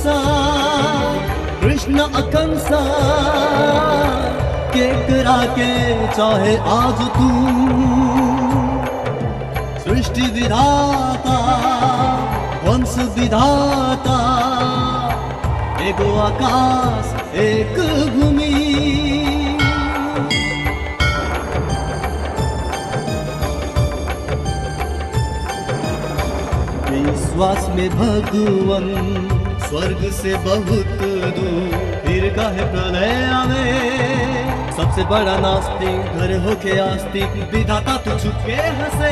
हंसा कृष्ण अकंसा केकरा के चाहे आज तू सृष्टि विधाता वंश विधाता एगो आकाश एक भूमि विश्वास में भगवन स्वर्ग से बहुत दूर फिर काहे प्रलय आवे सबसे बड़ा नास्तिक घर होके आस्तिक विधाता तू छुपके हंसे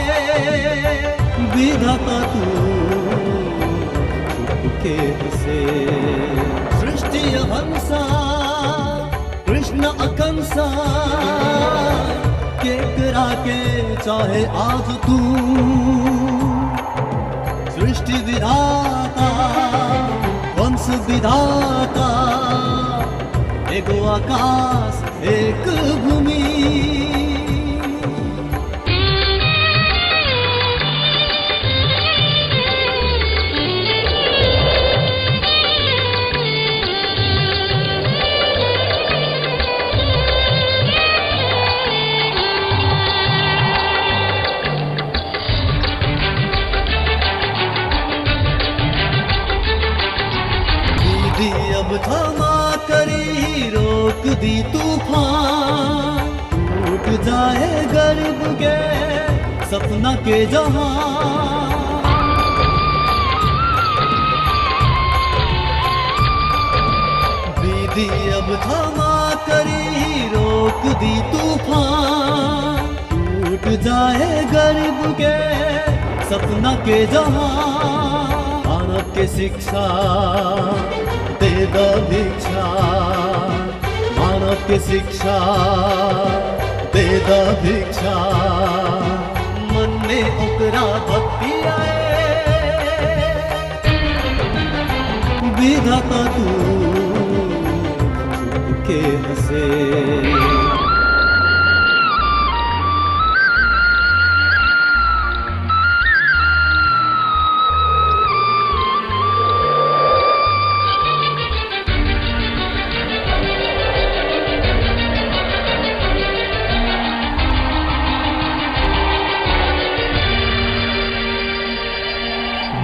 विधाता तू छुपके हंसे सृष्टि हंसा कृष्ण अकंसा केकरा के चाहे आज तू सृष्टि विधाता वंश विधाता एगो आकाश एक भूमि अब थमा करी रोक दी तूफान टूट जाए गर्भ के सपना के जहां विधि अब थमा करी रोक दी तूफान टूट जाए गर्भ के सपना के जहां मानव के शिक्षा दे द भिक्षा मानव के शिक्षा दे द भिक्षा मन में ओकरा भक्ति आए विधाता तू के हंसे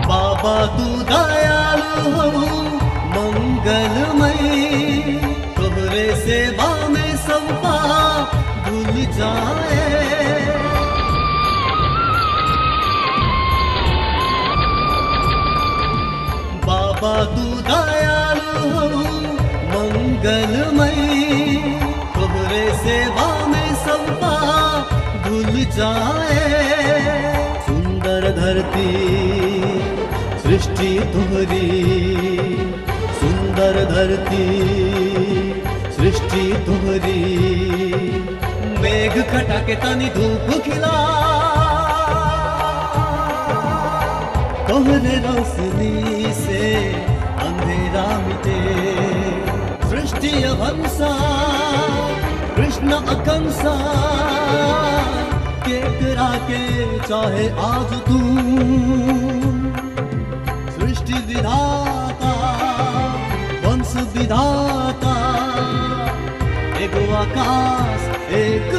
बाबा तू दयालु हो मंगलमय तोहरे सेवा में सब पाप भूल जाए बाबा तू दयालु हो मंगलमय तोहरे सेवा में सब पाप भूल जाए सुंदर धरती सृष्टि तुहरी सुंदर धरती सृष्टि तुहरी मेघ खटा के तनी धूप खिला तोहरे रोशनी से अंधेरा मिटे सृष्टि हंसा कृष्ण अकंसा केकरा के चाहे आज तू सृष्टि विधाता वंश विधाता एगो आकाश एक